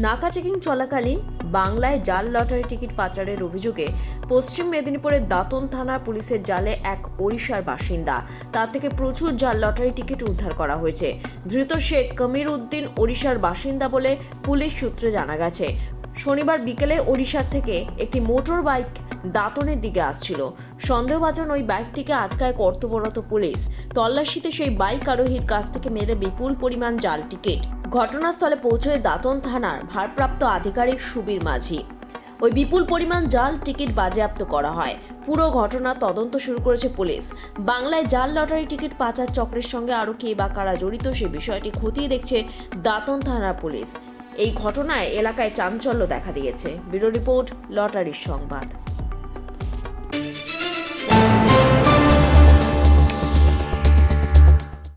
নাকা চেকিং চলাকালীন বাংলায় জাল লটারি টিকিট পাচারের অভিযোগে পশ্চিম মেদিনীপুরের দাঁতন থানার পুলিশের জালে এক ওড়িশার বাসিন্দা। তার থেকে প্রচুর জাল লটারি টিকিট উদ্ধার করা হয়েছে। ধৃত শেখ কমির উদ্দিন ওড়িশার বাসিন্দা বলে পুলিশ সূত্রে জানা গেছে। শনিবার বিকেলে ওড়িশার থেকে একটি মোটর বাইক দাঁতনের দিকে আসছিল। সন্দেহভাজন ওই বাইকটিকে আটকায় কর্তব্যরত পুলিশ। তল্লাশিতে সেই বাইক আরোহীর কাছ থেকে মেলে বিপুল পরিমাণ জাল টিকিট। ঘটনাস্থলে পৌঁছয় দাঁতন থানার ভারপ্রাপ্ত আধিকারিক সুবীর মাঝি। ওই বিপুল পরিমাণ জাল টিকিট বাজেয়াপ্ত করা হয়। পুরো ঘটনা তদন্ত শুরু করেছে পুলিশ। বাংলায় জাল লটারি টিকিট পাচার চক্রের সঙ্গে আরও কে বা কারা জড়িত সে বিষয়টি খতিয়ে দেখছে দাঁতন থানার পুলিশ। এই ঘটনায় এলাকায় চাঞ্চল্য দেখা দিয়েছে। ব্যুরো রিপোর্ট, লটারির সংবাদ।